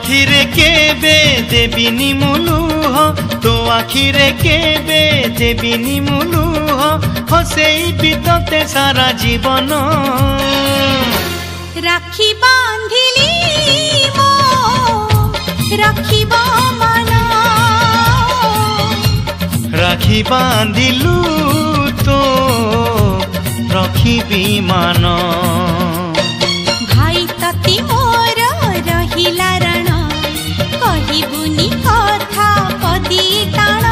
आखिरे केबे देबिनी मुलुह तो आखिरे केबे देबिनी मुलुह हसेई बितते सारा जीवन राखी बांधिली मो राखिब मन राखी बांधिलु तो रखिबी मान भाई तती मोर रहिला रण कहिबुनी कथा पदी टाण